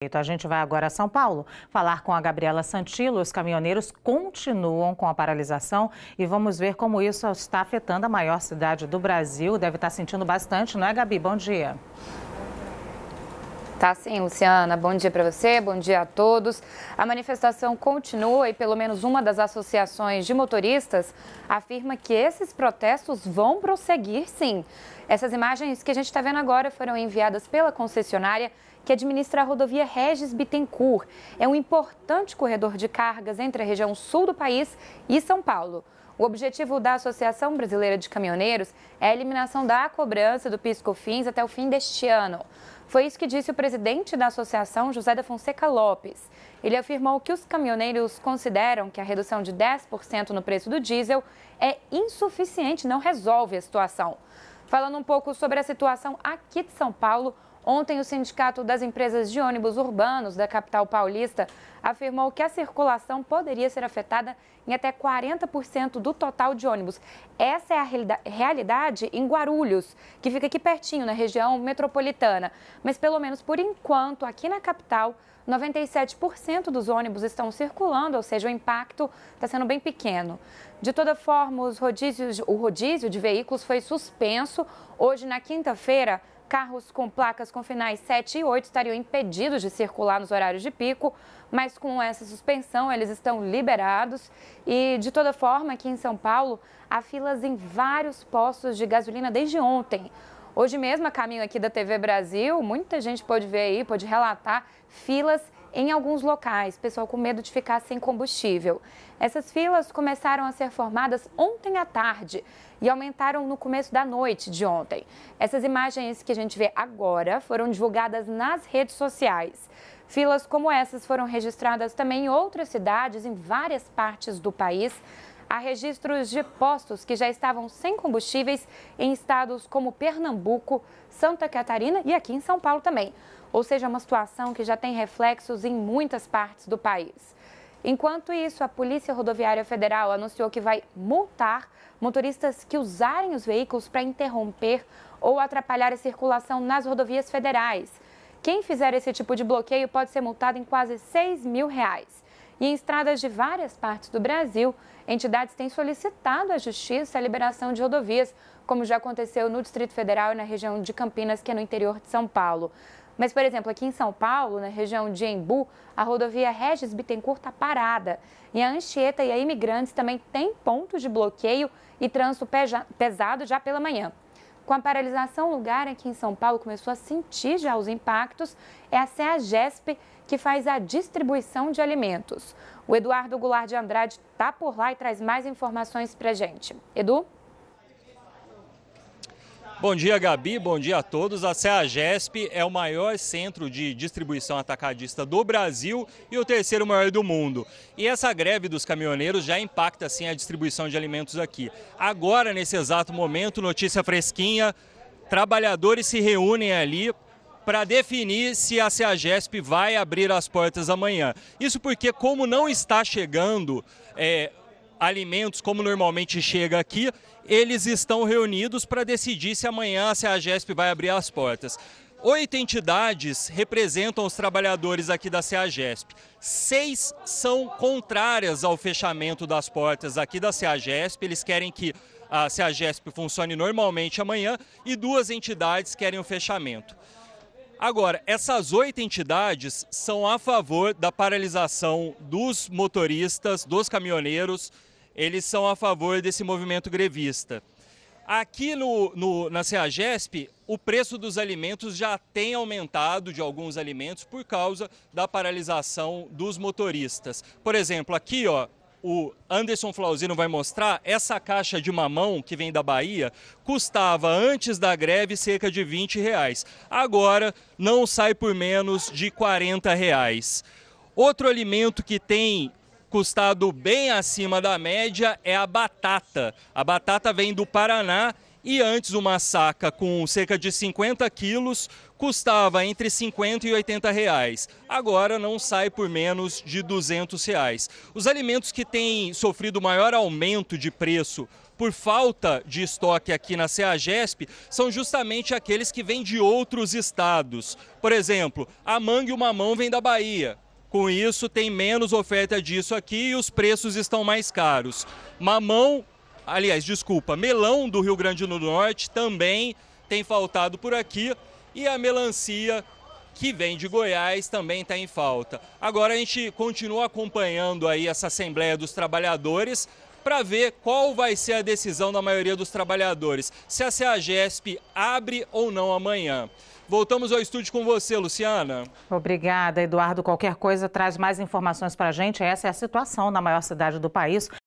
A gente vai agora a São Paulo falar com a Gabriela Santilo. Os caminhoneiros continuam com a paralisação e vamos ver como isso está afetando a maior cidade do Brasil. Deve estar sentindo bastante, não é, Gabi? Bom dia. Tá sim, Luciana. Bom dia para você, bom dia a todos. A manifestação continua e pelo menos uma das associações de motoristas afirma que esses protestos vão prosseguir sim. Essas imagens que a gente está vendo agora foram enviadas pela concessionária que administra a rodovia Regis Bittencourt. É um importante corredor de cargas entre a região sul do país e São Paulo. O objetivo da Associação Brasileira de Caminhoneiros é a eliminação da cobrança do PIS/COFINS até o fim deste ano. Foi isso que disse o presidente da associação, José da Fonseca Lopes. Ele afirmou que os caminhoneiros consideram que a redução de 10% no preço do diesel é insuficiente, não resolve a situação. Falando um pouco sobre a situação aqui de São Paulo, ontem o Sindicato das Empresas de Ônibus Urbanos da capital paulista afirmou que a circulação poderia ser afetada em até 40% do total de ônibus. Essa é a realidade em Guarulhos, que fica aqui pertinho, na região metropolitana. Mas pelo menos por enquanto, aqui na capital, 97% dos ônibus estão circulando, ou seja, o impacto está sendo bem pequeno. De toda forma, o rodízio de veículos foi suspenso. Hoje, na quinta-feira, carros com placas com finais 7 e 8 estariam impedidos de circular nos horários de pico, mas com essa suspensão eles estão liberados. E, de toda forma, aqui em São Paulo, há filas em vários postos de gasolina desde ontem. Hoje mesmo, a caminho aqui da TV Brasil, muita gente pode ver aí, pode relatar filas em alguns locais, pessoal com medo de ficar sem combustível. Essas filas começaram a ser formadas ontem à tarde e aumentaram no começo da noite de ontem. Essas imagens que a gente vê agora foram divulgadas nas redes sociais. Filas como essas foram registradas também em outras cidades, em várias partes do país. Há registros de postos que já estavam sem combustíveis em estados como Pernambuco, Santa Catarina e aqui em São Paulo também. Ou seja, uma situação que já tem reflexos em muitas partes do país. Enquanto isso, a Polícia Rodoviária Federal anunciou que vai multar motoristas que usarem os veículos para interromper ou atrapalhar a circulação nas rodovias federais. Quem fizer esse tipo de bloqueio pode ser multado em quase R$6 mil. E em estradas de várias partes do Brasil, entidades têm solicitado à Justiça a liberação de rodovias, como já aconteceu no Distrito Federal e na região de Campinas, que é no interior de São Paulo. Mas, por exemplo, aqui em São Paulo, na região de Embu, a rodovia Regis Bittencourt está parada. E a Anchieta e a Imigrantes também têm pontos de bloqueio e trânsito pesado já pela manhã. Com a paralisação, o lugar aqui em São Paulo começou a sentir já os impactos é a CEAGESP, que faz a distribuição de alimentos. O Eduardo Goulart de Andrade está por lá e traz mais informações para a gente. Edu? Bom dia, Gabi. Bom dia a todos. A CEAGESP é o maior centro de distribuição atacadista do Brasil e o terceiro maior do mundo. E essa greve dos caminhoneiros já impacta, sim, a distribuição de alimentos aqui. Agora, nesse exato momento, notícia fresquinha, trabalhadores se reúnem ali para definir se a CEAGESP vai abrir as portas amanhã. Isso porque, como não está chegando alimentos como normalmente chega aqui, eles estão reunidos para decidir se amanhã a CEAGESP vai abrir as portas. 8 entidades representam os trabalhadores aqui da CEAGESP. 6 são contrárias ao fechamento das portas aqui da CEAGESP. Eles querem que a CEAGESP funcione normalmente amanhã e 2 entidades querem o fechamento. Agora, essas 8 entidades são a favor da paralisação dos motoristas, dos caminhoneiros. Eles são a favor desse movimento grevista. Aqui na CEAGESP, o preço dos alimentos já tem aumentado, de alguns alimentos, por causa da paralisação dos motoristas. Por exemplo, aqui, ó, o Anderson Flauzino vai mostrar, essa caixa de mamão que vem da Bahia custava antes da greve cerca de R$20. Agora não sai por menos de R$40. Outro alimento que tem custado bem acima da média é a batata. A batata vem do Paraná e antes uma saca com cerca de 50 quilos custava entre R$ 50 e R$ 80. Agora não sai por menos de R$ 200. Os alimentos que têm sofrido maior aumento de preço por falta de estoque aqui na CEAGESP são justamente aqueles que vêm de outros estados. Por exemplo, a manga e o mamão vêm da Bahia. Com isso, tem menos oferta disso aqui e os preços estão mais caros. Melão do Rio Grande do Norte também tem faltado por aqui e a melancia que vem de Goiás também está em falta. Agora a gente continua acompanhando aí essa Assembleia dos Trabalhadores para ver qual vai ser a decisão da maioria dos trabalhadores, se a CEAGESP abre ou não amanhã. Voltamos ao estúdio com você, Luciana. Obrigada, Eduardo. Qualquer coisa traz mais informações para a gente. Essa é a situação na maior cidade do país.